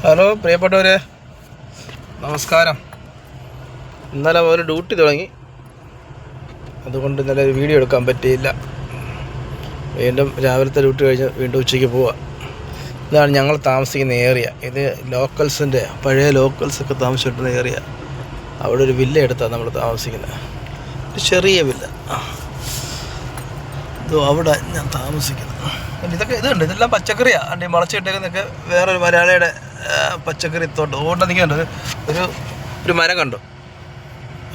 Hello പ്രിയപ്പെട്ടവരെ, നമസ്കാരം. ഇന്നലെ ഒരു ഡ്യൂട്ടി തുടങ്ങി, അതുകൊണ്ട് ഇന്നലെ ഒരു വീഡിയോ എടുക്കാൻ പറ്റിയില്ല. വീണ്ടും രാവിലത്തെ ഡ്യൂട്ടി കഴിഞ്ഞ് വീണ്ടും ഉച്ചയ്ക്ക് പോവുക. ഇതാണ് ഞങ്ങൾ താമസിക്കുന്ന ഏരിയ. ഇത് ലോക്കൽസിൻ്റെ പഴയ ലോക്കൽസൊക്കെ താമസിച്ചിട്ടുള്ള ഏരിയ. അവിടെ ഒരു വില്ല എടുത്താണ് നമ്മൾ താമസിക്കുന്നത്, ഒരു ചെറിയ വില്ല. ഇതോ അവിടെ ഞാൻ താമസിക്കുന്നത്. ഇതുണ്ട്, ഇതെല്ലാം പച്ചക്കറിയാണ്. അണ്ടി മുളച്ചിട്ടേക്കുന്നൊക്കെ വേറൊരു മലയാളിയുടെ പച്ചക്കറി തോട്ടം ഓട്ട നിൽക്കുന്നുണ്ട്. ഒരു മരം കണ്ടോ?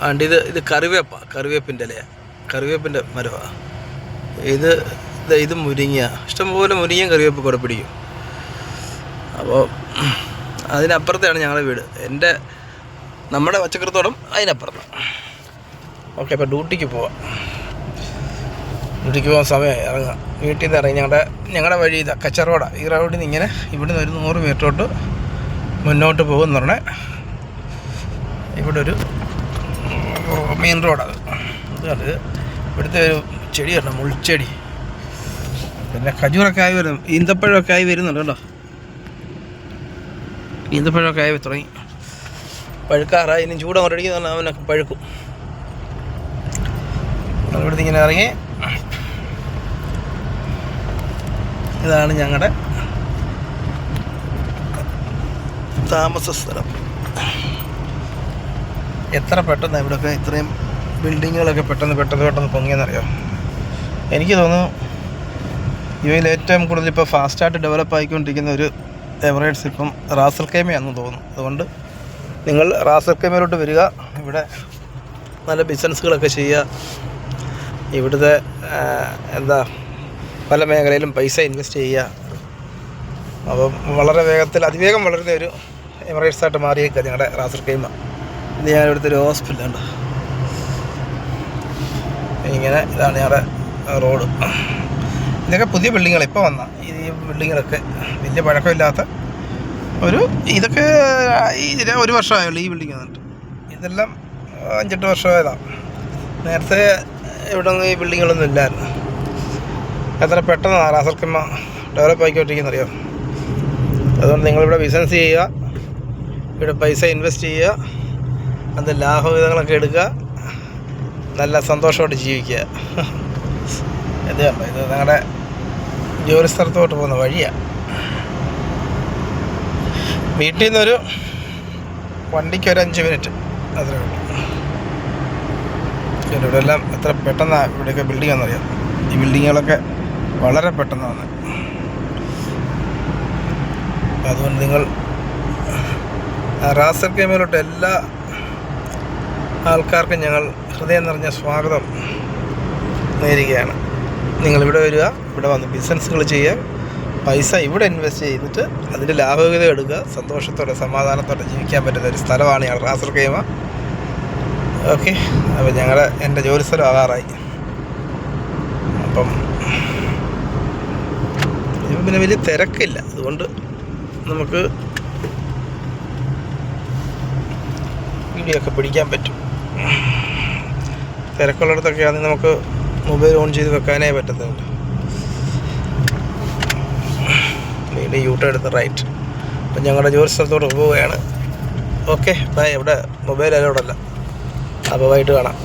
ആണ്ട് ഇത് കറിവേപ്പിൻ്റെ ഇലയാണ്, കറിവേപ്പിൻ്റെ മരമാണ് ഇത് മുരിങ്ങ. ഇഷ്ടംപോലെ മുരിങ്ങയും കറിവേപ്പൊക്കെ കൂടെ പിടിക്കും. അപ്പോൾ അതിനപ്പുറത്താണ് ഞങ്ങളുടെ വീട്. നമ്മുടെ പച്ചക്കറിത്തോട്ടം അതിനപ്പുറത്ത്. ഓക്കെ, അപ്പോൾ ഡ്യൂട്ടിക്ക് പോവാം. ഡ്യൂട്ടിക്ക് പോകാൻ സമയമായി, ഇറങ്ങാം. വീട്ടിൽ നിന്ന് ഇറങ്ങി ഞങ്ങളുടെ വഴി ഇതാ കച്ച റോഡാണ്. ഈ റോഡിൽ നിന്ന് ഇങ്ങനെ ഇവിടുന്ന് ഒരു 100 മീറ്ററോട്ട് മുന്നോട്ട് പോകുന്ന പറഞ്ഞാൽ ഇവിടെ ഒരു മെയിൻ റോഡാണ്. അത് ഇവിടുത്തെ ഒരു ചെടിയാണ്, മുൾച്ചെടി. പിന്നെ ഖജൂറൊക്കെ ആയി വരുന്നു, ഈന്തപ്പഴമൊക്കെ ആയി വരുന്നുണ്ട് കേട്ടോ. ഈന്തപ്പഴമൊക്കെ ആയി തുടങ്ങി, പഴുക്കാറായി. ഇനി ചൂട് അങ്ങോട്ടടിക്കുന്ന പറഞ്ഞാൽ അവനൊക്കെ പഴുക്കും. ഇവിടുന്ന് ഇങ്ങനെ ഇറങ്ങി ഇതാണ് ഞങ്ങളുടെ താമസ സ്ഥലം. എത്ര പെട്ടെന്ന് ഇവിടെയൊക്കെ ഇത്രയും ബിൽഡിങ്ങുകളൊക്കെ പെട്ടെന്ന് പൊങ്ങിയെന്നറിയാം. എനിക്ക് തോന്നുന്നു ഇവയിൽ ഏറ്റവും കൂടുതൽ ഇപ്പോൾ ഫാസ്റ്റായിട്ട് ഡെവലപ്പ് ആയിക്കൊണ്ടിരിക്കുന്ന ഒരു എമിറേറ്റ്സ് ഇപ്പം റാസൽ ഖൈമയാണെന്ന് തോന്നുന്നു. അതുകൊണ്ട് നിങ്ങൾ റാസൽ ഖൈമയിലോട്ട് വരിക. ഇവിടെ നല്ല ബിസിനസ്സുകളൊക്കെ ചെയ്യുക. ഇവിടുത്തെ പല മേഖലയിലും പൈസ ഇൻവെസ്റ്റ് ചെയ്യുക. അപ്പം വളരെ അതിവേഗം വളരുന്ന ഒരു എമിറേറ്റ്സായിട്ട് മാറിയേക്കുക ഞങ്ങളുടെ റാസൽ ഖൈമ. ഇത് ഞാൻ ഇവിടുത്തെ ഒരു ഹോസ്പിറ്റലുണ്ട്. ഇതാണ് ഞങ്ങളുടെ റോഡ്. ഇതൊക്കെ പുതിയ ബിൽഡിങ്ങുകൾ ഇപ്പോൾ വന്ന ഈ ബിൽഡിങ്ങുകളൊക്കെ വലിയ പഴക്കമില്ലാത്ത ഇതൊക്കെ ഒരു വർഷമായുള്ളൂ ഈ ബിൽഡിങ് വന്നിട്ട്. ഇതെല്ലാം 5-8 വർഷമായതാണ്. നേരത്തെ ഇവിടെ ഒന്നും ഈ ബിൽഡിങ്ങുകളൊന്നും ഇല്ലായിരുന്നു. എത്ര പെട്ടെന്നാണ് റാസൽ ഖൈമ ഡെവലപ്പ് ആയിക്കൊണ്ടിരിക്കുന്നറിയാം. അതുകൊണ്ട് നിങ്ങളിവിടെ ബിസിനസ് ചെയ്യുക, ഇവിടെ പൈസ ഇൻവെസ്റ്റ് ചെയ്യുക, അത് ലാഭവിധങ്ങളൊക്കെ എടുക്കുക, നല്ല സന്തോഷമായിട്ട് ജീവിക്കുക. ഇത് നിങ്ങളുടെ ജോലി സ്ഥലത്തോട്ട് പോകുന്ന വഴിയാണ്. വീട്ടിൽ നിന്നൊരു വണ്ടിക്ക് ഒരു 5 മിനിറ്റ് അത്രേ ഉള്ളൂ. ഇവിടെ എല്ലാം എത്ര പെട്ടെന്നാണ് ഇവിടെയൊക്കെ ബിൽഡിംഗ് ആണെന്നറിയാം. ഈ ബിൽഡിങ്ങുകളൊക്കെ വളരെ പെട്ടെന്നാണ്. അതുകൊണ്ട് നിങ്ങൾ റാസൽ ഖൈമയിലോട്ട് എല്ലാ ആൾക്കാർക്കും ഞങ്ങൾ ഹൃദയം നിറഞ്ഞ സ്വാഗതം നേരുകയാണ്. നിങ്ങളിവിടെ വരിക, ഇവിടെ വന്ന് ബിസിനസ്സുകൾ ചെയ്യുക, പൈസ ഇവിടെ ഇൻവെസ്റ്റ് ചെയ്തിട്ട് അതിൻ്റെ ലാഭവിഹിതം എടുക്കുക. സന്തോഷത്തോടെ സമാധാനത്തോടെ ജീവിക്കാൻ പറ്റുന്ന ഒരു സ്ഥലമാണ് ഞങ്ങൾ റാസൽ ഖൈമ. ഓക്കെ, അപ്പോൾ എൻ്റെ ജോലി സ്ഥലം ആകാറായി. അപ്പം പിന്നെ വലിയ തിരക്കില്ല, അതുകൊണ്ട് നമുക്ക് വീഡിയോ ഒക്കെ പിടിക്കാൻ പറ്റും. തിരക്കുള്ളിടത്തൊക്കെ ആണെങ്കിൽ നമുക്ക് മൊബൈൽ ഓൺ ചെയ്ത് വെക്കാനേ പറ്റത്തുണ്ട്. വീണ്ടും യൂട്ടേൺ എടുത്ത് റൈറ്റ്. അപ്പം ഞങ്ങളുടെ ജോലി സ്ഥലത്തോട്ട് പോവുകയാണ്. Okay bye. ഇവിടെ മൊബൈൽ അലോടല്ല. അപ്പോൾ വൈകിട്ട് കാണാം.